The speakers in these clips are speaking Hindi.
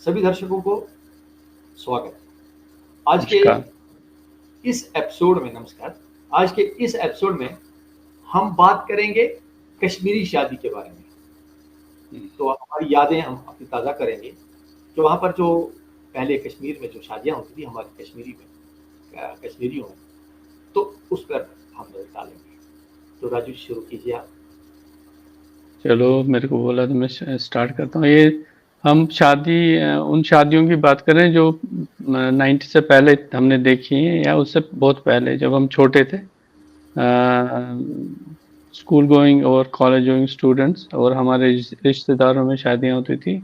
सभी दर्शकों को स्वागत। आज के नमस्कार। इस एपिसोड में नमस्कार। आज के इस एपिसोड में हम बात करेंगे कश्मीरी शादी के बारे में। तो हमारी यादें हम अपनी ताज़ा करेंगे कि वहाँ पर जो पहले कश्मीर में जो शादियाँ होती थी हमारी कश्मीरियों में, तो उस पर हम नज़र डालेंगे। तो राजू शुरू कीजिए आप। चलो मेरे को बोला तो मैं स्टार्ट करता हूँ। ये हम उन शादियों की बात करें जो 90 से पहले हमने देखी हैं या उससे बहुत पहले जब हम छोटे थे। स्कूल गोइंग और कॉलेज गोइंग स्टूडेंट्स और हमारे रिश्तेदारों में शादियाँ होती थी,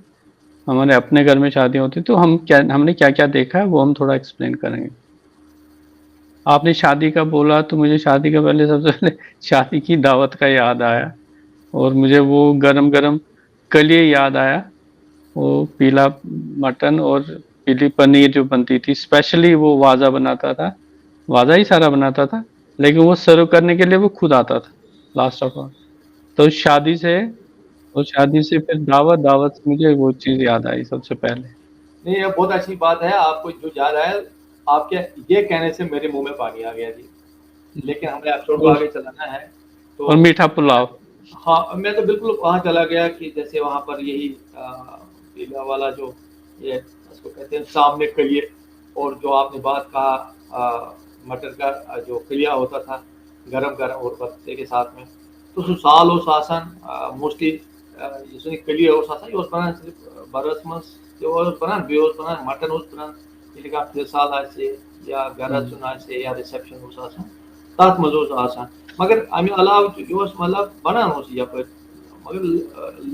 हमारे अपने घर में शादियाँ होती, तो हमने क्या क्या देखा है वो हम थोड़ा एक्सप्लेन करेंगे। आपने शादी का बोला तो मुझे शादी का पहले सबसे पहले शादी की दावत का याद आया और मुझे वो गरम-गरम कलिए याद आया। वो पीला मटन और पीली पनीर जो बनती थी, स्पेशली वो वाज़ा बनाता था। वाज़ा ही सारा बनाता था, लेकिन वो सर्व करने के लिए वो खुद आता था, लास्ट ऑफ ऑल। तो शादी से फिर दावत से मुझे वो चीज़ याद आई सबसे पहले। नहीं, ये बहुत अच्छी बात है। आपको जो याद आया, आपके ये कहने से मेरे मुंह में पानी आ गया जी। लेकिन हमें एपिसोड को और आगे चलाना है, और तो मीठा पुलाव। हाँ, मैं तो बिल्कुल वहाँ चला गया कि जैसे वहाँ पर यही पीला वाला जो ये उसको कहते हैं सामने कलिए, और जो आपने बात कहा मटर का जो कलिया होता था गरम गरम और पत्ते के साथ में, तो सुसाल और शासन मोस्टली इसमें कलिए और शासन ये उसमें सिर्फ बरस मस जो और बना बेओस बना मटन उस बना ये का फिर साल आसे या गरज सुना से या रिसेप्शन उस आसान तात मजोस आसान मगर आम्ही अलाव दिवस मतलब बनावोस यपर मगर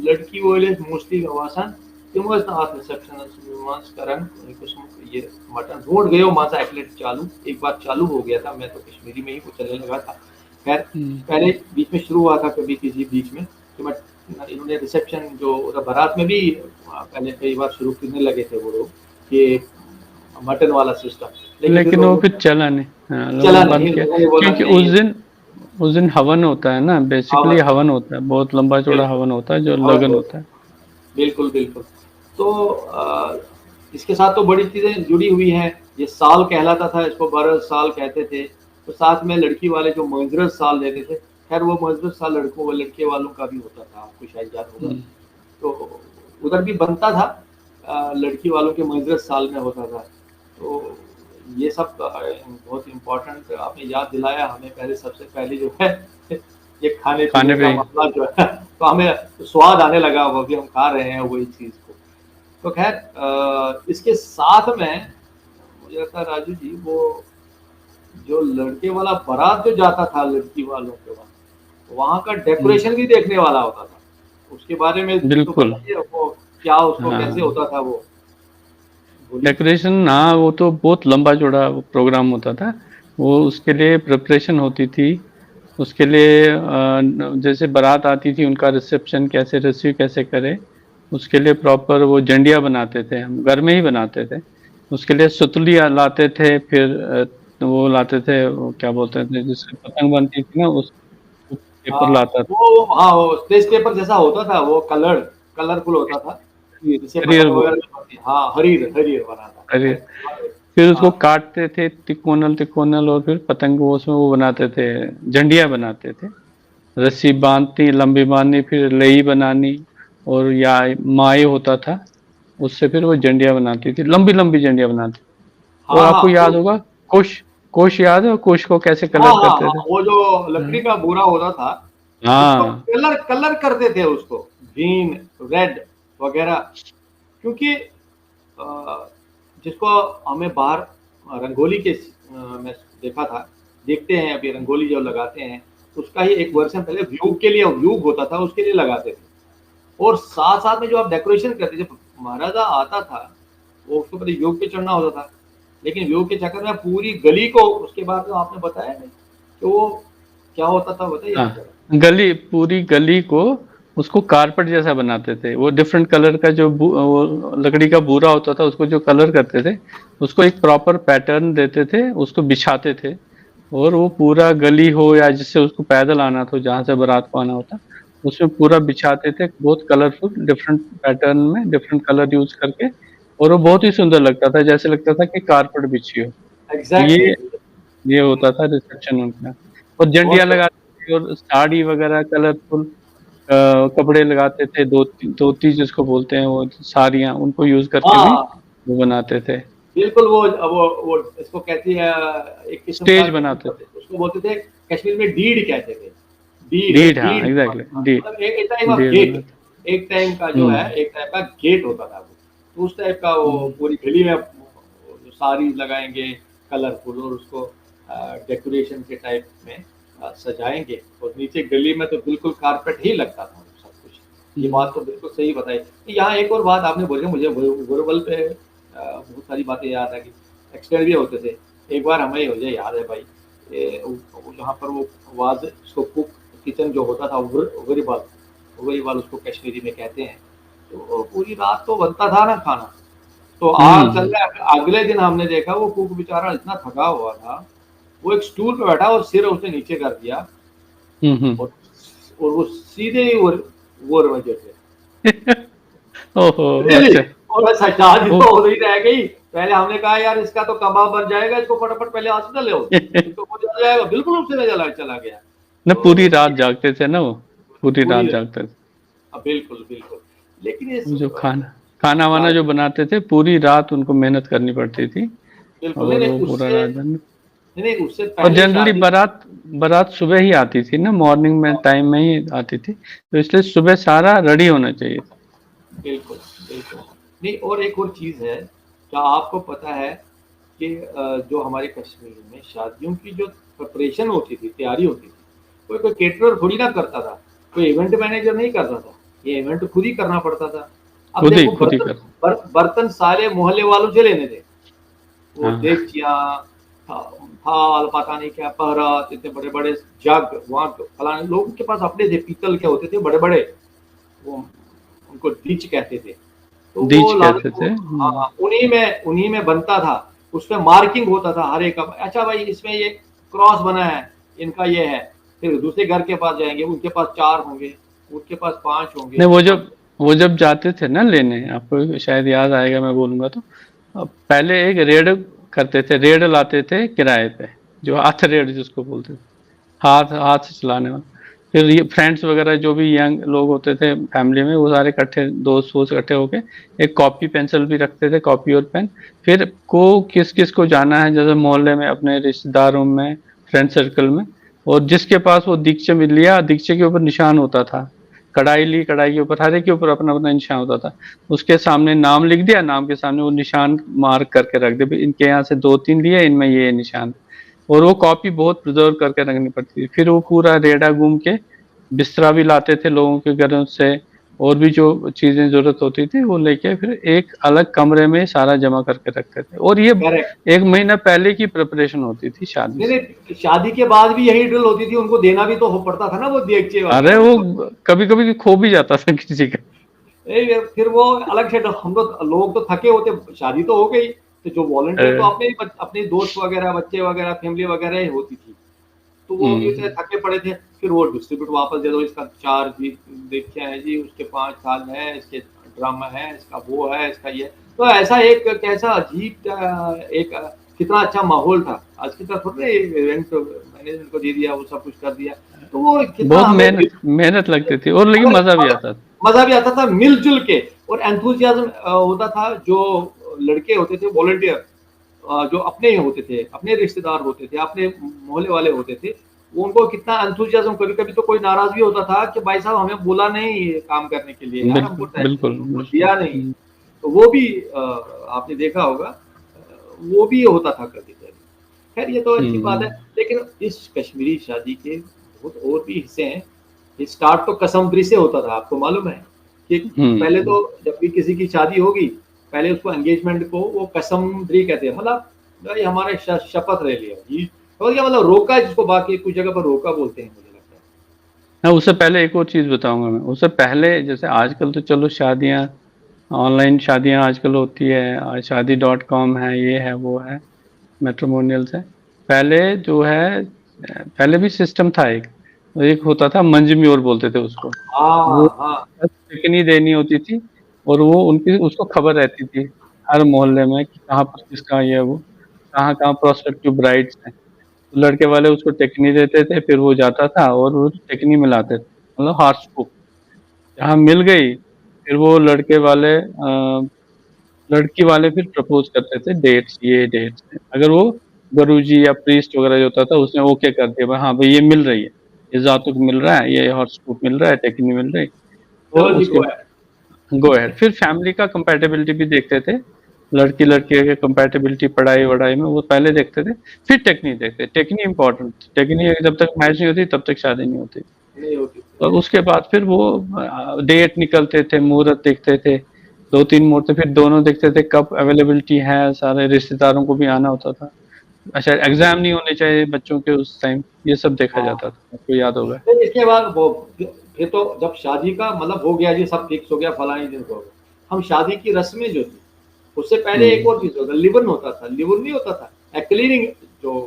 लड़की वोले मोस्टली आसान तिम अत रिसेप्शन मंस करन कुछ ये मटन रोड गयो मासा एटलेट चालू एक बार चालू हो गया था। मैं तो कश्मीरी में ही वो चलने लगा था। खैर पहले बीच में शुरू हुआ था कभी किसी बीच में कि मैं इन्होंने रिसेप्शन जो बारात में भी पहले कई बार शुरू करने लगे थे वो लोग कि मटन वाला सिस्टम, लेकिन वो फिर चला नहीं। हाँ, लोगों चला ने बंद नहीं, किया लोगों ने बोला क्योंकि नहीं उस दिन हवन होता है ना, हवन, बेसिकली हवन होता है, बहुत लंबा चौड़ा बिल्कुल हवन होता है जो हवन लगन हो, होता है। बिल्कुल बिल्कुल। तो इसके साथ तो बड़ी चीजें जुड़ी हुई हैं। ये साल कहलाता था, इसको बरस साल कहते थे। तो साथ में लड़की वाले जो मजरत साल देते थे, खैर वो मजरत साल लड़कों व लड़के वालों का भी होता था, आपको शायद याद होगा। तो उधर भी बनता था, लड़की वालों के मजरत साल में होता था। तो ये सब बहुत इम्पोर्टेंट आपने याद दिलाया हमें। पहले सबसे पहले जो है ये खाने खाने पीने का पे मसला जो है तो हमें स्वाद आने लगा, वो भी हम खा रहे हैं वही चीज को। तो खैर इसके साथ में मुझे लगता है राजू जी, वो जो लड़के वाला बारात जो जाता था लड़की वालों के वहाँ का डेकोरेशन भी देखने वाला होता था। उसके बारे में तो बिल्कुल। बताइए, वो क्या उसको कैसे हाँ, होता था वो, बोलिए। डेकोरेशन, हाँ, वो तो बहुत लंबा चौड़ा प्रोग्राम होता था। वो उसके लिए प्रिपरेशन होती थी। उसके लिए जैसे बारात आती थी, उनका रिसेप्शन कैसे रिसीव कैसे करें, उसके लिए प्रॉपर वो जंडिया बनाते थे, हम घर में ही बनाते थे। उसके लिए सुतली लाते थे, फिर वो लाते थे, वो क्या बोलते थे जिससे पतंग बनती थी ना, उस पेपर हाँ लाता था। वो स्पेस पेपर जैसा होता था, वो कलरफुल होता था, जिससे हरियर पतंग वगैरह भी बनती। हाँ, हरीर हरीर बना था, हरियर करेक्ट। फिर उसको हाँ काटते थे तिकोनल तिकोनल, और फिर पतंग वो उसमें वो बनाते थे, झंडिया बनाते थे। रस्सी बांधती लंबी बांधनी, फिर लई बनानी, और या माई होता था, उससे फिर वो झंडिया बनाती थी, लंबी लंबी झंडिया बनाती। और हाँ हाँ आपको याद होगा कुश, कुश याद है, कुश को कैसे हाँ कलर हाँ करते हाँ, थे? वो जो हाँ, लकड़ी का बोरा होता था उसको हाँ। कलर कलर करते थे, उसको ग्रीन रेड वगैरह। क्योंकि जिसको हमें बाहर रंगोली के में देखा था, देखते हैं अभी रंगोली जो लगाते हैं, उसका ही एक वर्षन पहले व्यूग के लिए व्यूग होता था, उसके लिए लगाते थे। और साथ साथ में जो आप डेकोरेशन करते, जब महाराजा आता था वो उसके ऊपर योग पे चढ़ना होता था, लेकिन योग के चक्कर में पूरी गली को उसके बाद जो आपने बताया नहीं तो वो क्या होता था, बताइए आप हाँ, जरा। गली, पूरी गली को उसको कारपेट जैसा बनाते थे। वो डिफरेंट कलर का जो वो लकड़ी का बूरा होता था, उसको जो कलर करते थे, उसको एक प्रॉपर पैटर्न देते थे, उसको बिछाते थे। और वो पूरा गली हो या जिससे उसको पैदल आना था, जहाँ से बारात को आना होता, उसमें पूरा बिछाते थे, बहुत कलरफुल डिफरेंट पैटर्न में डिफरेंट कलर यूज करके। और वो बहुत ही सुंदर लगता था, जैसे लगता था कि कारपेट बिछी हो। एग्जैक्टली। ये ये होता था रिसेप्शन उनका। और बहुत जंडिया लगाते थे और साड़ी वगैरह कलरफुल कपड़े लगाते थे, धोती जिसको बोलते हैं, वो साड़ियाँ उनको यूज़ करके भी हाँ वो बनाते थे। बिल्कुल, वो इसको कहती है, एक किस्म का स्टेज जो बनाते थे। उसको बोलते थे, कश्मीर में डीड कहते थे। डीड डीड, हाँ, डीड एग्ज़ैक्टली डीड, मतलब एक टाइप ऑफ डीड गेट, बनाते। एक टाइम का जो है हुँ, एक टाइप का गेट होता था वो। तो उस टाइप का वो हुँ, पूरी गली में जो साड़ी लगाएंगे कलरफुल, और उसको डेकोरेशन के टाइप में सजाएंगे, और नीचे गली में तो बिल्कुल कारपेट ही लगता था सब कुछ। ये हुँ, बात तो बिल्कुल सही बताई। यहाँ एक और बात आपने बोली, मुझे वोरबल पे बहुत सारी बातें याद है कि एक्सपेयर भी होते थे। एक बार हमें मुझे याद है भाई, जहाँ पर वो वाज उसको कुक किचन जो होता था, उगरीबाल, उगरीबाल उसको कश्मीरी में कहते हैं। तो पूरी रात तो बनता था ना खाना, तो आग चल हुँ, रहा है। अगले दिन हमने देखा वो कुक बेचारा इतना थका हुआ था, वो एक स्टूल पे बैठा और सिर उसने नीचे कर दिया, हुँ, हुँ। और वो सीधे ही वो वजह से ओहो! रियली। अच्छा, और शादी वो तो हो ही रह गई। पहले हमने कहा यार इसका तो कबाब बन जाएगा, इसको फटाफट पहले हॉस्पिटल ले आओ, इसको हो जाएगा, बिल्कुल उससे चला चला गया। ना पूरी तो रात जागते थे ना वो, पूरी पूरी, रात जागते थे। बिल्कुल बिल्कुल। लेकिन ये जो खाना-वाना जो शादी, बनाते थे, पूरी रात उनको मेहनत करनी पड़ती थी बिल्कुल नहीं और नहीं वो पूरा उससे, रात भर में। नहीं नहीं उससे और पहले जनरली शादी। बारात बारात सुबह ही आती थी ना, मॉर्निंग में टाइम में ही आती थी, तो इसलिए सुबह सारा रेडी होना चाहिए था। बिल्कुल, बिल्कुल। नहीं, और एक और चीज़ है, क्या आपको पता है कि जो हमारे कश्मीर में शादियों की जो प्रिपरेशन होती थी, तैयारी होती थी, कोई केटरर थोड़ी ना करता था, कोई इवेंट मैनेजर नहीं करता था, ये इवेंट खुद ही करना पड़ता था। अब देखो खुद ही बर्तन, कर। बर्तन सारे मोहल्ले वालों से लेने थे, वो हाँ, देगचियाँ, थाल, पता नहीं क्या पहरत, इतने बड़े-बड़े जग, वहाँ फलाने लोगों के पास अपने थे, पीतल के होते थे बड़े-बड़े, वो उनको डीच कहते थे। तो वो दीज लाके कहते वो, थे। हुँ, हाँ, उन्हीं में बनता था। उसपे मार्किंग होता था हर एक का, अच्छा भाई इसमें ये क्रॉस बना है, इनका ये है। फिर दूसरे घर के पास जाएँगे, उनके पास 4 होंगे, उनके पास 5 होंगे, नहीं और वो जब जाते थे ना लेने, आपको शायद याद आएगा मैं बोलूँगा तो, पहले एक रेड करते थे, रेड लाते थे किराए पे, जो हाथ रेड जिसको बोलते थे। हाथ हाथ से चलाने वाला। फिर ये फ्रेंड्स वगैरह जो भी यंग लोग होते थे फैमिली में, वो सारे इकट्ठे दोस्त वोस्त इकट्ठे होके एक कॉपी पेंसिल भी रखते थे, कॉपी और पेन। फिर को किस किस को जाना है, जैसे मोहल्ले में अपने रिश्तेदारों में, फ्रेंड सर्कल में, और जिसके पास वो दीक्षे मिल लिया, दीक्षे के ऊपर निशान होता था, कढ़ाई ली, कढ़ाई के ऊपर हर एक के ऊपर अपना अपना निशान होता था। उसके सामने नाम लिख दिया, नाम के सामने वो निशान मार्क करके रख दिया, इनके यहाँ से दो तीन लिए, इनमें ये निशान। और वो कॉपी बहुत प्रिजर्व करके रखनी पड़ती थी। फिर वो पूरा रेडा घूम के बिस्तरा भी लाते थे लोगों के घरों से, और भी जो चीजें जरूरत होती थी वो लेके फिर एक अलग कमरे में सारा जमा करके रखते थे। और ये करेक्ट। 1 महीना पहले की प्रिपरेशन होती थी शादी नहीं, से। नहीं, शादी के बाद भी यही ड्रिल होती थी, उनको देना भी तो हो पड़ता था ना वो देगचे अरे वगैरह वो उनको। कभी कभी खो भी जाता था किसी का। फिर वो अलग से, हम तो लोग तो थके होते, शादी तो हो गई, तो जो वॉलंटियर तो अ, अपने दोस्त वगैरह, बच्चे वगैरह, फैमिली वगैरह ही होती थी। तो वो इतने हम्म, थके पड़े थे, फिर वो डिस्ट्रीब्यूट वापस दे दो, इसका 4 जी देखिए है जी, उसके 5 थाल है, इसके ड्रम है, इसका वो है, इसका ये। तो ऐसा एक कैसा अजीब एक कितना अच्छा माहौल था। आज की तरह थोड़ी इवेंट मैनेजमेंट को दे दिया, वो सब कुछ कर दिया। तो वो कितना बहुत हमें मेहनत मेहनत लगती थी और लेकिन मगर मजा भी मगर आता था। मजा भी आता था मिलजुल के, और एंथुजियाज्म होता था। जो लड़के होते थे वॉलंटियर, जो अपने होते थे, अपने रिश्तेदार होते थे, अपने मोहल्ले वाले होते थे, वो उनको कितना एंथुजियाज्म, कभी-कभी तो कोई नाराज़ भी होता था कि भाई साहब हमें बोला नहीं ये काम करने के लिए यार, हमको बिल्कुल बिल्कुल हमको बिल्कुल। दिया नहीं। तो वो भी आपने देखा होगा, वो भी होता था कभी-कभी। खैर ये तो अच्छी बात है, हम्म, लेकिन इस कश्मीरी शादी के बहुत और भी हिस्से हैं। ये स्टार्ट तो कसमदरी से होता था, आपको मालूम है कि पहले तो हम्म। जब भी किसी की शादी होगी, पहले उसको एंगेजमेंट को वो कसमदरी कहते हैं, मतलब भाई हमारे शपथ ले लिया जी, और क्या मतलब रोका है, जिसको बाकी कुछ जगह पर रोका बोलते हैं, मुझे लगता है। हाँ, उससे पहले एक और चीज़ बताऊँगा मैं। उससे पहले जैसे आजकल तो चलो शादियाँ, ऑनलाइन शादियाँ आजकल होती है, शादी डॉट कॉम है, ये है, वो है, मैट्रिमोनियल्स है। पहले जो है पहले भी सिस्टम था एक होता था मंजम्योर बोलते थे उसको। वो हाँ हाँ। बस टिकनी देनी होती थी और वो उनकी उसको खबर रहती थी। हर मोहल्ले में कि कहाँ पर किसका ये है वो, कहाँ-कहाँ प्रोस्पेक्टिव ब्राइड्स हैं। तो लड़के वाले उसको टेकनी देते थे, फिर वो जाता था और वो टेकनी मिलाते थे, मतलब हॉर्सकोप। जहाँ मिल गई, फिर वो लड़की वाले फिर प्रपोज़ करते थे डेट्स, ये डेट्स हैं। अगर वो गुरुजी या प्रीस्ट वगैरह जो होता था उसने ओके कर दिया भाई हाँ, भाई ये मिल रही है, ये ज़ातुक मिल रहा है, ये हॉरोस्कोप मिल रहा है, टेकनी मिल रही है, तो चलो जी, उसके गो है। Go ahead. फिर फैमिली का कंपैटिबिलिटी भी देखते थे, लड़की-लड़के के कंपैटिबिलिटी पढ़ाई-वढ़ाई में वो पहले देखते थे, फिर टेकनी देखते। टेकनी इम्पोर्टेंट, टेकनी जब तक मैच नहीं होती तब तक शादी नहीं होती। नहीं होती। और उसके बाद फिर वो डेट निकलते थे, मुहूर्त देखते थे, 2-3 मुहूर्त, फिर दोनों देखते थे कब अवेलेबिलिटी है, सारे रिश्तेदारों को भी आना होता था। अच्छा, एग्ज़ाम नहीं होने चाहिए बच्चों के उस टाइम, ये सब देखा हाँ, जाता था, आपको याद होगा। फिर इसके बाद वो फिर तो जब शादी का मतलब हो गया जी, सब फिक्स हो गया, फलाने दिन को हो गया। हम शादी की रस्में जो थी, उससे पहले एक हुँ। और चीज़ होता, लिवन होता था, लिवन नहीं होता था, क्लीनिंग जो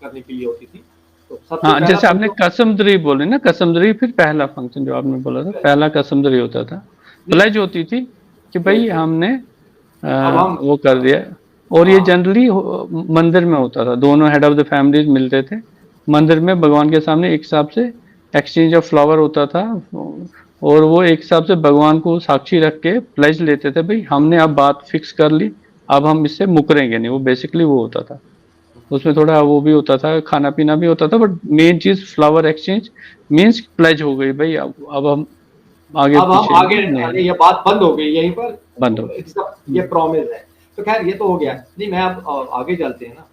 करने के लिए होती थी। तो सबसे हाँ, पहला जैसे आपने फंक्शन कसमदरी बोली ना, कसमदरी फिर पहला फंक्शन जो आपने बोला था, पहला कसमदरी होता था। नहीं, प्लेज होती थी कि भई प्लेज हमने अब हम वो कर दिया। और ये हाँ, जनरली मंदिर में होता था, दोनों हेड ऑफ द फैमिलीज मिलते थे मंदिर में, भगवान के सामने एक हिसाब से एक्सचेंज ऑफ फ्लावर होता था, और वो एक हिसाब से भगवान को साक्षी रख के प्लेज लेते थे, भाई हमने अब बात फिक्स कर ली, अब हम इससे मुकरेंगे नहीं। वो बेसिकली वो होता था, उसमें थोड़ा वो भी होता था, खाना पीना भी होता था, बट मेन चीज फ्लावर एक्सचेंज मीन्स प्लेज हो गई भाई, अब हम आगे अब हम पीछे आगे नहीं, ये बात बंद हो गई यहीं पर, बंद हो इट्स ये प्रॉमिस है। तो खैर ये तो हो गया। नहीं, मैं अब आगे चलते हैं ना।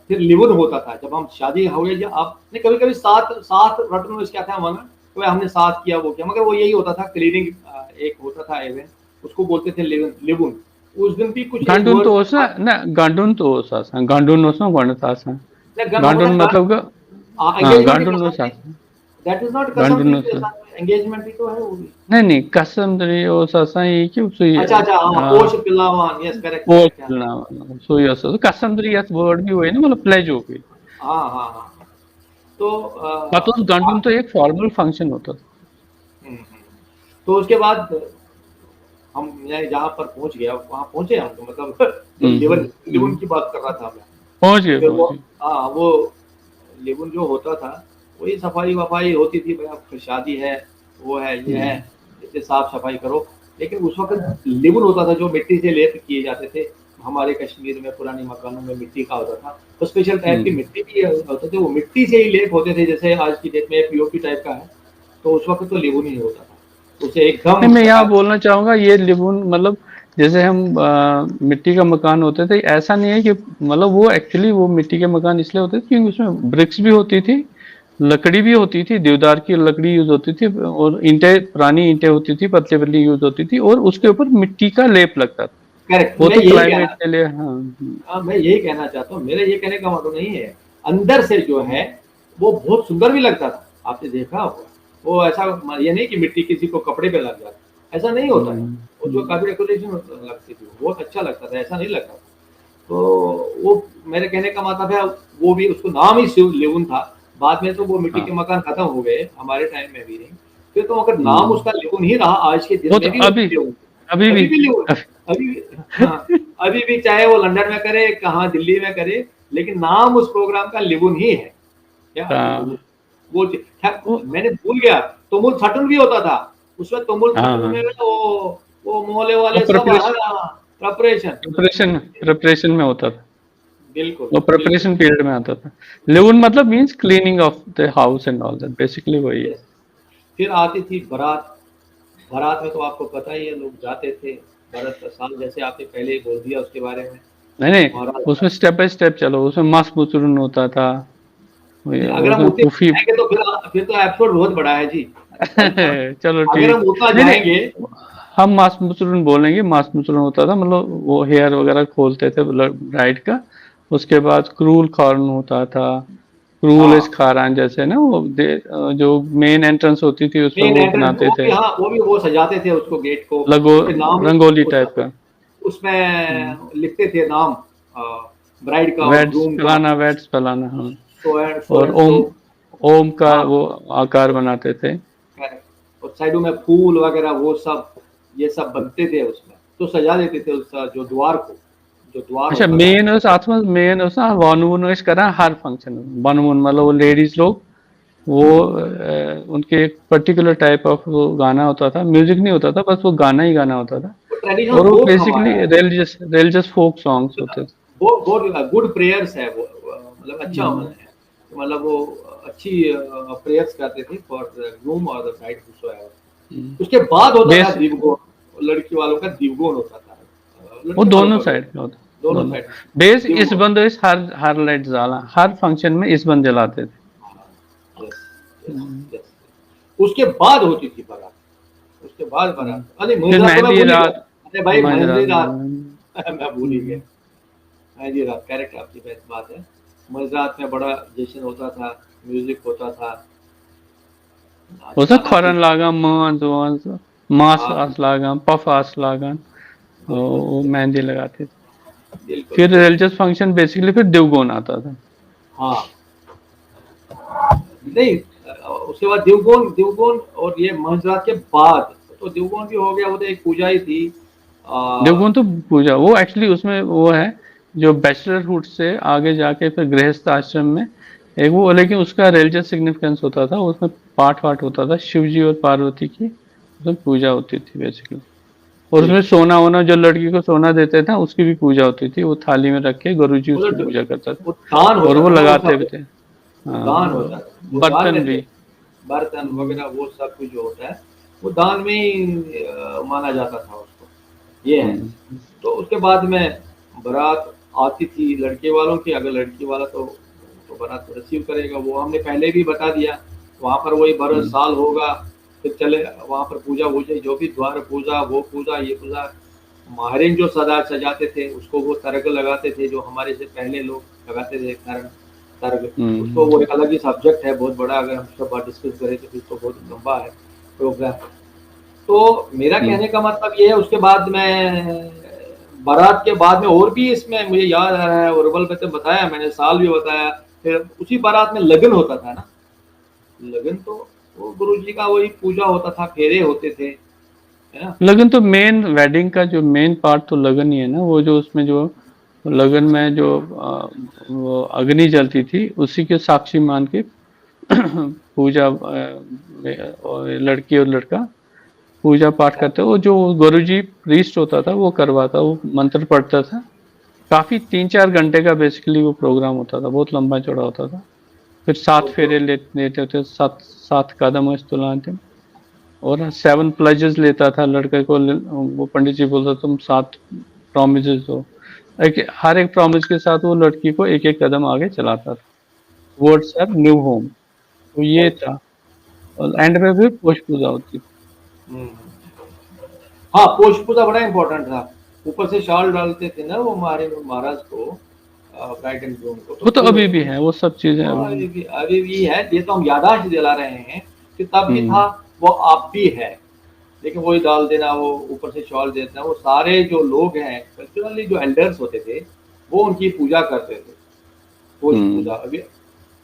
फिर लिवन होता था जब हम शादी हो गई, आप नहीं कभी कभी साथ साथ रटन में क्या था मगर, तो हमने साथ किया वो किया, मगर वो यही होता था क्लीनिंग, एक होता था इवेंट, उसको बोलते थे लिवन लिवन। उस दिन भी कुछ एक गांडून वर्ड तो ओसा ना, गांडून तो ओसा सा, गांडून ओसा गणता सा, गांडून मतलब हाँ, एंगेजमेंट ही गांडून कसम ओसा, थी। दैट इज नॉट कसम गांडून थी, ओसा, एंगेजमेंट ही तो है वो भी। नहीं नहीं, कसम दरी ओसा सा ही क्यों सुई अच्छा अच्छा, हाँ, पोष पिल्लावान, यस, करेक्ट वो करेक्ट, हाँ ना सुई ओसा, तो कसम दरी यस वर्ड भी हुई ना, मतलब प्लेज हो गई। हाँ हाँ हाँ। तो हाँ, तो गांडून तो एक फॉर्मल फंक्शन होता था। तो उसके बाद हम, मैं जहाँ पर पहुंच गया वहाँ पहुंचे हम, तो मतलब जो लिवन लिवन हम्म, की बात कर रहा था मैं। पहुंच गए फिर वो, पहुंच गए। हाँ, वो लिवन जो होता था, वही सफाई वफाई होती थी भाई, अब शादी है, वो है, ये है, हम्म, इसे साफ सफाई करो। लेकिन उस वक्त लिवन होता था जो मिट्टी से लेप किए जाते थे। हमारे कश्मीर में पुराने मकानों में मिट्टी का होता था, तो स्पेशल टाइप की हम्म। मिट्टी भी होते थे, वो मिट्टी से ही लेप होते थे, जैसे आज की डेट में पीओपी टाइप का है। तो उस वक्त तो लिवन ही होता था, उसे एकदम नहीं, मैं यहाँ बोलना चाहूंगा ये लिवुन मतलब जैसे हम मिट्टी का मकान होते थे, ऐसा नहीं है कि मतलब वो एक्चुअली वो मिट्टी के मकान इसलिए होते थे क्योंकि उसमें ब्रिक्स भी होती थी, लकड़ी भी होती थी, देवदार की लकड़ी यूज होती थी, और ईंटें, पुरानी ईंटें होती थी, पतली पतली यूज होती थी, और उसके ऊपर मिट्टी का लेप लगता था। करेक्ट, वो मैं तो यही क्लाइमेट कहना, के लिए, हाँ। हाँ, मैं यही कहना चाहता हूँ, मेरे ये कहने का मतलब नहीं है। अंदर से जो है वो बहुत सुंदर भी लगता था, आपने देखा होगा। वो ऐसा ये नहीं कि मिट्टी किसी को कपड़े पे लग जाती, ऐसा नहीं होता है। वो जो काफी डेकोरेशन लगती थी, बहुत अच्छा लगता था, ऐसा नहीं लगता था। तो वो मेरे कहने का मतलब है, वो भी उसको नाम ही शिव लेवन था। बाद में तो वो मिट्टी के हाँ। मकान खत्म हो गए, हमारे टाइम में भी नहीं। फिर तो अगर नाम हम्म। उसका लेवन ही रहा, आज के दिन वो तो में भी अभी, वही लेवन, अभी भी, अभी भी लेवन, अभी भी, हाँ, अभी भी चाहे वो लंदन में करे, कहाँ दिल्ली में करे, लेकिन नाम उस प्रोग्राम का लिवन ही है। क्या हाँ, वो वो, मैंने भूल गया, तुमुल थटन भी होता था। उसमें तुमुल हाँ थटन में हाँ, वो मोहल्ले वो वाले सब, प्रिपरेशन, प्रिपरेशन, प्रिपरेशन प्रिपरेशन में होता था, बिल्कुल वो बिल्कुल। प्रिपरेशन पीरियड में आता था। लिवन मतलब means cleaning of the house and all that, basically वही है। यस। फिर आती थी बारात। बारात में तो आपको पता ही है, लोग जाते थे। बारात का साल जैसे आपने पहले ही बोल दिया उसके बारे में। नहीं नहीं, महाराज, उसमें स्टेप बाय स्टेप चलो, उसमें मांस मुचुरन होता था, नहीं, अगर हम उसमें उतने कुफी। जाएंगे तो फिर तो एपिसोड बहुत बड़ा है जी। चलो अगर ठीक, हम उतना नहीं जाएंगे, नहीं, हम मांस मुचुरन बोलेंगे। मांस मुचुरन होता था मतलब वो हेयर वगैरह खोलते थे ब्राइड का, उसके बाद क्रूल कॉर्न होता था, क्रूल इस हाँ, खारान जैसे ना, वो जो मेन एंट्रेंस होती थी उसमें मेन वो एंट्रेंस बनाते वो थे, भी, हाँ, वो भी वो सजाते थे उसको, गेट को। लगो, उस पे नाम, रंगोली उस, टाइप का। उसमें लिखते थे नाम, ब्राइड का और वेट्स ग्रूम का, फलाना, वेट्स फलाना, हाँ। सो और एंड ओम, सो। ओम का हाँ, वो आकार बनाते थे। और साइडों में फूल वगैरह वो सब, ये सब बनते थे उसमें। तो सजा देते थे उस जो द्वार को, जो द्वार अच्छा, होता था। मेन उस आत्मा मेन उस वन वुन करा हर फंक्शन में वन वुन मतलब वो लेडीज लोग वो उनके एक पर्टिकुलर टाइप ऑफ वो गाना होता था, म्यूजिक नहीं होता था, बस वो गाना ही गाना होता था। वो ट्रेडिशनल और वो फोक बेसिकली हमारा है, रिलीजियस फोक सॉन्ग्स होते थे। वो गुड प्रेयर्स है वो, मतलब अच्छा हम्म, होना है, मतलब वो अच्छी प्रेयर्स करते थे फॉर द ग्रूम और द ब्राइड हुसोएवर। उसके बाद होता था बेस दीवगोन, लड़की वालों का दीवगोन होता था, वो लड़के वालों दोनों का भी साइड होता पे होता, था, दोनों दोनों साइड में बेस इस दीवगोन। बंद इस हर लाइट जाला हर फंक्शन में इस बंद जलाते थे। यस, यस, हम्म, यस। उसके बाद होती थी बारात, उसके बाद हम्म। बारात, अरे फिर मंझरात तो मैं मेहंदी भूल ही गया। रात अरे भाई मंजरात मंझरात मैं भूल ही गया। हम्म। मेहंदी रात करेक्ट, आपकी बेस्ट बात है। मंझरात में बड़ा जश्न होता था, म्यूजिक होता था, उसमें जाना खरन फिर। लागा मांस वांस मांस हाँ आस लागा पफ आस लागा बिल्कुल वो बिल्कुल मेहंदी लगाते थे। बिल्कुल फिर बिल्कुल। रिलीजियस फंक्शन बेसिकली फिर देवगोन आता था। हाँ नहीं, उसके बाद देवगोन, देवगोन और ये मंझरात के बाद तो देवगोन भी हो गया, वो तो एक पूजा ही थी। आ, देवगुण तो पूजा वो एक्चुअली उसमें वो है जो बैचलरहुड से आगे जाके फिर गृहस्थ आश्रम में एक वो, लेकिन उसका रिलीजियस सिग्निफिकेंस होता था, उसमें पाठ वाठ होता था शिव जी और पार्वती की, उसमें पूजा होती थी बेसिकली। और उसमें बिल्कुल सोना वोना जो लड़की को सोना देते थे उसकी भी पूजा होती थी, वो थाली में रख के गुरु जी उसकी मतलब पूजा करता था। वो दान और होता वो था ना वो लगाते भी सब, थे। वो हाँ दान होता था, वो दान बर्तन में थे। भी। बर्तन हम्म, वगैरह वो सब कुछ जो होता है वो दान में ही माना जाता था उसको, ये है। हम्म, तो उसके बाद में बारात आती थी लड़के वालों की, अगर लड़की वाला तो बारात को रिसीव करेगा, वो हमने पहले भी बता दिया। वहाँ पर वही भर हम्म, साल होगा, फिर चले वहाँ पर पूजा वूजा जो भी द्वार पूजा वो पूजा ये पूजा। माहरीन जो सजाते थे उसको वो तर्ग लगाते थे, जो हमारे से पहले लोग लगाते थे तर्ग, तर्ग। उसको वो हम्म, एक अलग ही सब्जेक्ट है, बहुत बड़ा, अगर हम सब बात डिस्कस करें तो फिर तो बहुत लंबा है प्रोग्राम। तो मेरा हम्म। कहने का मतलब ये है, उसके बाद में बारात के बाद में और भी इसमें मुझे याद आ रहा है, उर्वल में तो बताया मैंने, साल भी बताया। फिर उसी बारात में लगन होता था ना, लगन तो वो गुरु जी का वही पूजा होता था, फेरे होते थे, है ना। लगन तो मेन वेडिंग का जो मेन पार्ट तो लगन ही है ना, वो जो उसमें जो लगन में जो वो अग्नि जलती थी उसी के साक्षी मान के पूजा और लड़की और लड़का पूजा पाठ करते, वो जो गुरुजी प्रीस्ट होता था वो करवाता, वो मंत्र पढ़ता था। काफी 3-4 घंटे का बेसिकली वो प्रोग्राम होता था, बहुत लंबा चौड़ा होता था। फिर वो 7 जो फेरे लेते थे, 7 कदम इस्तुलाते। और 7 प्लेजेस लेता था लड़के को, वो पंडित जी बोलता तुम 7 प्रॉमिस दो। हर एक प्रॉमिस के साथ वो लड़की को एक एक कदम आगे चलाता था, वर्ड्स आर न्यू होम। तो ये राइट। था। और एंड में भी पुष्प पूजा होती थी। हम्म। हाँ, पोष पूजा बड़ा इंपॉर्टेंट था। ऊपर से शाल डालते थे ना वो हमारे महाराज को, ब्राइड एंड ग्रूम को, तो वो तो फिर अभी भी है, वो सब चीजें हाँ, अभी भी। अभी भी है। ये तो हम याददाश्त दिला रहे हैं कि तब भी था, हम्म, वो आप भी है। लेकिन वही डाल देना, वो ऊपर से शॉल दे देना, वो सारे जो लोग हैं कल्चरली जो एल्डर्स होते थे वो उनकी पूजा करते थे, पोष हम्म। पूजा। अभी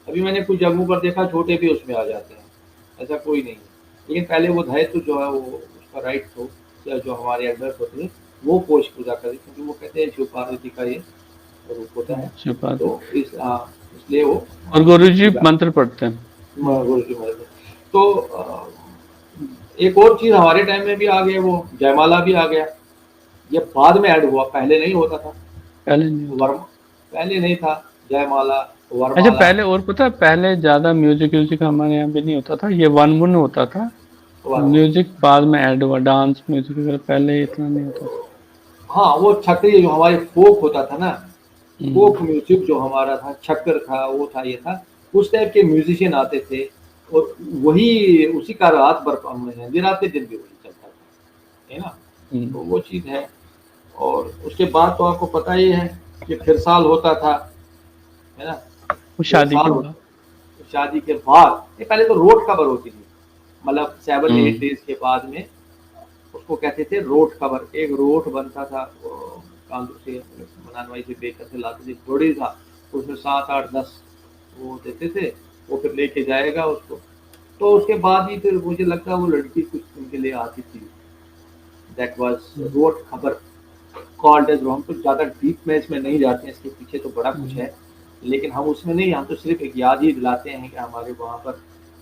अभी मैंने कुछ जगहों पर देखा छोटे भी उसमें आ जाते हैं, ऐसा कोई नहीं है। लेकिन पहले वो दायित्व जो है वो उसका राइट हो, या जो हमारे एल्डर्स होते हैं वो पोष पूजा करें, क्योंकि वो कहते हैं शिव पार्वती का ये रूप होता है। छुपाते। तो इसलिए वो और गुरु जी पूजा मंत्र पढ़ते हैं। गुरु की मदद से। तो एक और चीज हमारे टाइम में भी आ गया, वो जयमाला भी आ गया। ये बाद में ऐड हुआ, पहले नहीं होता था। पहले नहीं होता। वर्म पहले नहीं था, जयमाला, अच्छा, वरमाला, पहले और पता है, पहले ज्यादा म्यूजिक व्यूजिक हमारे यहाँ भी नहीं होता था, ये वन वन होता था। वरमाला। म्यूजिक बाद में ऐड हुआ, डांस म्यूजिक वगैरह पहले इतना नहीं होता था। हाँ, वो छक्री जो हमारे फोक होता था ना, हम्म, फोक म्यूजिक जो हमारा था, छक्कर था, वो था, ये था। उस टाइप के म्यूजिशियन आते थे, और वही उसी का रात भर मेहंदी रात के दिन भी वही चलता था, है ना। तो हम्म। वो चीज है। और उसके बाद तो आपको पता ही है कि फिर साल होता था, है ना। वो फिर शादी साल के होता, बाद। शादी के बाद ये पहले तो रोड कवर होती थी, मतलब 7-8 डेज हम्म, के बाद में उसको कहते थे रोट कवर। एक रोट बनता था, कांदू से, बनानवाई से बेकर से लाते थे, बड़ी था। उसमें 7-8-10 वो देते थे, वो फिर लेके जाएगा उसको। तो उसके बाद ही फिर मुझे लगता है वो लड़की कुछ उनके लिए आती थी, दैट वाज रोड खबर कॉल्ड एज। हम तो ज़्यादा डीप में इसमें नहीं जाते हैं, इसके पीछे तो बड़ा कुछ है, लेकिन हम उसमें नहीं, हम तो सिर्फ एक याद ही दिलाते हैं कि हमारे वहाँ पर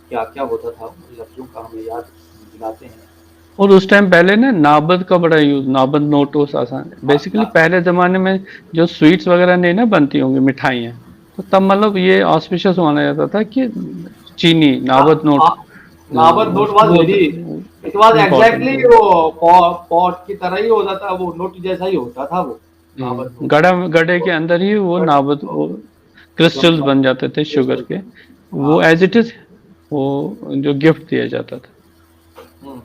क्या क्या होता था, उन लफ्ज़ों का हमें याद दिलाते हैं। और उस टाइम पहले ना नाबद का बड़ा यूज, नाबद नोटोस आसान, हाँ, बेसिकली पहले जमाने में जो स्वीट्स वगैरह नहीं ना बनती होंगी, मिठाइयाँ, तो तब मतलब ये ऑस्पिशियस माना जाता था कि चीनी, नाबद नोट नाबर नोट वाज वो very, it was important exactly है। वो पॉट की तरह ही होता था, वो नोट जैसा ही होता था वो नाबर नोट। गड़े के अंदर ही वो बट नाबद, वो जम क्रिस्टल्स जम बन जाते थे शुगर क्रिस्टल। के, हाँ। वो एज इट इज, वो जो गिफ्ट दिया जाता था। हम्म।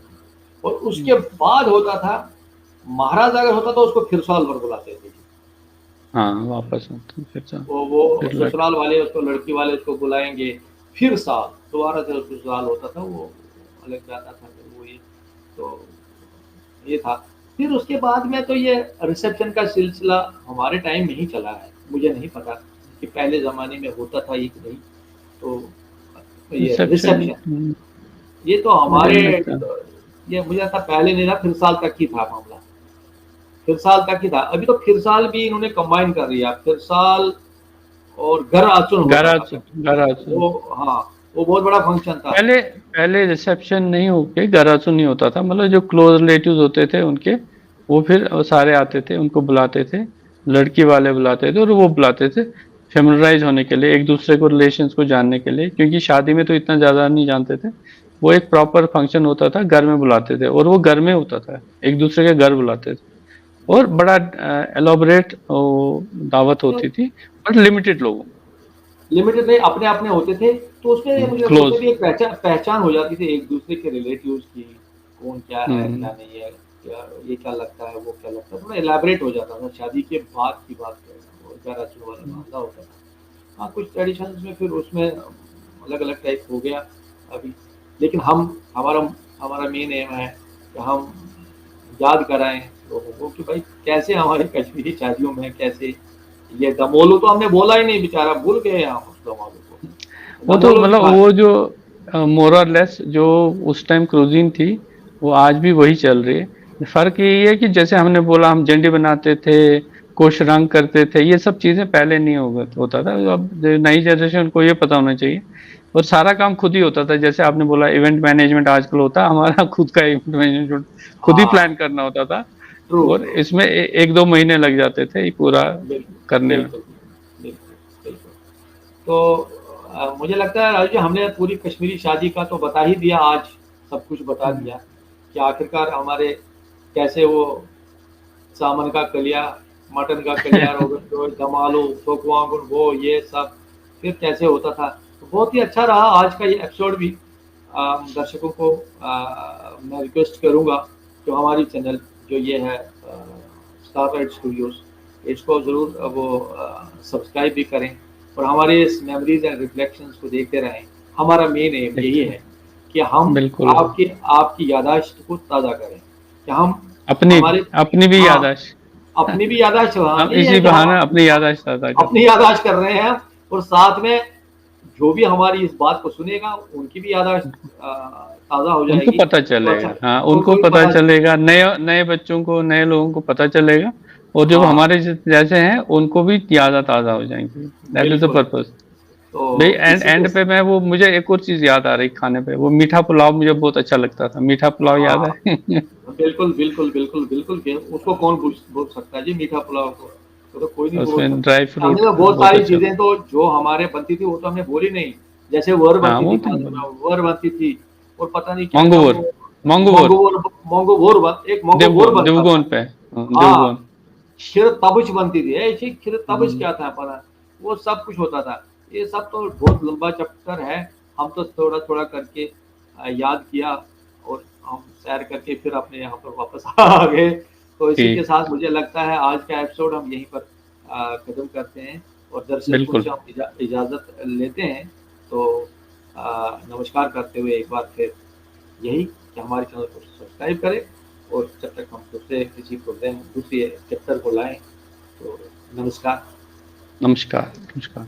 और उसके बाद होता था, महाराज अगर होता तो उसको फिर साल भर बुलाते थे। हाँ, वापस आते फिर से, वो फिर लग ससुराल वाले उसको, लड़की वाले उसको बुलाएंगे, फिर साल दोबारा से उसको ससुराल होता था, वो अलग जाता था, फिर वो ये तो ये था। फिर उसके बाद में तो ये रिसेप्शन का सिलसिला हमारे टाइम में ही चला है, मुझे नहीं पता कि पहले ज़माने में होता था ये कि नहीं। तो ये रिसेप्शन, रिसेप्शन, ये तो मुझे हमारे, नहीं लगता। ये मुझे लगता पहले नहीं था, फिर साल तक ही था मामला, फिर साल तक ही था। अभी तो फिर साल भी इन्होंने कंबाइन कर दिया, फिर साल और घर आचुन होता था गराज, फिर। गराज वो, हाँ, वो बहुत बड़ा फंक्शन था। पहले, पहले रिसेप्शन नहीं होके गरासू नहीं होता था, मतलब जो क्लोज रिलेटिव्स होते थे उनके, वो फिर वो सारे आते थे, उनको बुलाते थे, लड़की वाले बुलाते थे और वो बुलाते थे फेमिलियराइज होने के लिए, एक दूसरे को, रिलेशंस को जानने के लिए, क्योंकि शादी में तो इतना ज्यादा नहीं जानते थे। वो एक प्रॉपर फंक्शन होता था, घर में बुलाते थे, और वो घर में होता था, एक दूसरे के घर बुलाते थे, और बिल्कुल। बड़ा एलोबरेट दावत होती थी, बट लिमिटेड लोगों, लिमिटेड नहीं, अपने अपने होते थे, तो उसमें मुझे लगता है उसमें क्लोज। भी एक पहचान हो जाती थी एक दूसरे के रिलेटिव्स की, कौन क्या है क्या नहीं है, क्या ये क्या लगता है वो क्या लगता है, थोड़ा एलैबोरेट हो जाता था। शादी के बाद की बात करें, वो ज़रा चुन वाला मामला होता था। हाँ, कुछ ट्रेडिशंस में फिर उसमें अलग अलग टाइप हो गया अभी, लेकिन हम, हमारा हमारा मेन एम है कि हम याद कराएं लोगों को कि भाई कैसे हमारी कश्मीरी शादियों में कैसे ये दमोलू, तो हमने बोला ही नहीं, बेचारा भूल गए हम उस दमोलू को, वो तो दमोलू की मतलब बात। वो जो मोर और लेस जो उस टाइम क्रूजिंग थी, वो आज भी वही चल रही है। फर्क यही है कि जैसे हमने बोला, हम झंडी बनाते थे, कुछ रंग करते थे, ये सब चीजें पहले नहीं होता था। अब जो नई जनरेशन को ये पता होना चाहिए, और सारा काम खुद ही होता था। जैसे आपने बोला इवेंट मैनेजमेंट आजकल होता है, हमारा खुद का इवेंट मैनेजमेंट खुद ही हाँ, प्लान करना होता था, ट्रू और ट्रू। इसमें एक दो महीने लग जाते थे ये पूरा बिल्कुल करने में। बिल्कुल बिल्कुल बिल्कुल। तो मुझे लगता है राजू जी, हमने पूरी कश्मीरी शादी का तो बता ही दिया आज, सब कुछ बता दिया कि आखिरकार हमारे कैसे वो सामन का कलिया, मटन का कलिया, रोगन जोश, दम आलू, सोकुआंगुन, वो ये सब फिर कैसे होता था। तो बहुत ही अच्छा रहा आज का ये एपिसोड भी। दर्शकों को मैं रिक्वेस्ट करूंगा, जो हमारी चैनल जो ये है स्टारलाइट स्टूडियोज, इसको ज़रूर वो सब्सक्राइब भी करें, और हमारे इस मेमोरीज एंड रिफ्लेक्शंस को देखते रहें। हमारा मेन एम यही देखते, है कि हम बिल्कुल, आपकी आपकी याददाश्त को ताज़ा करें, कि हम अपनी हमारे, अपनी भी हाँ, याददाश्त, अपनी भी याददाश्त, हाँ, हम यही है इसी कि हम बहाने अपनी याददाश्त ताज़ा कर अपनी याददाश्त कर रहे हैं, और साथ में जो भी हमारी इस बात को सुनेगा उनकी भी याददाश्त ताज़ा हो उनको जाएगी, पता तो अच्छा, चलेगा, हाँ, उनको उनको भी पता पता। चलेगा, नए नए बच्चों को, नए लोगों को पता चलेगा, और जो हाँ, हमारे जैसे हैं उनको भी यादें ताज़ा हो जाएंगी। दैट इज द बिल्कुल। पर्पस। तो भाई इसी के, एंड पे मैं वो, मुझे एक और चीज याद आ रही खाने पे, वो मीठा पुलाव मुझे बहुत अच्छा लगता था, मीठा पुलाव याद हाँ, है? बिल्कुल बिल्कुल बिल्कुल बिल्कुल, उसको कौन भूल भूल सकता है जी, मीठा पुलाव को तो कोई नहीं भूल उसमें ड्राई सकता। हमने फ्रूट तो बहुत बहुत सारी अच्छा था। चीजें तो जो हमारे बनती थी वो तो हमने बोली नहीं, जैसे वर हाँ, बनती वो थी, तो वर बनती थी, और पता नहीं क्या क्या मांगोवर, वो मांगोवर, मोंगोवोर, एक मोंगोवोर देवगन, बनता देवगन था। पे, हाँ, देवगन। खीर तबज बनती थी, ऐसी खीर तबज हम्म, क्या था पता, वो सब कुछ होता था। ये सब तो बहुत लंबा चैप्टर है, हम तो थोड़ा थोड़ा करके याद किया, और हम सैर करके फिर अपने यहाँ पर वापस आ गए। तो इसी के ठीक, साथ मुझे लगता है आज का एपिसोड हम यहीं पर खत्म करते हैं, और दर्शकों बिल्कुल, से हम इजाज़त लेते हैं। तो नमस्कार करते हुए एक बार फिर यही कि हमारे चैनल को सब्सक्राइब करें, और जब तक हम दूसरे किसी प्रोग्राम दूसरे चैप्टर को लाएं, तो नमस्कार। नमस्कार, नमस्कार।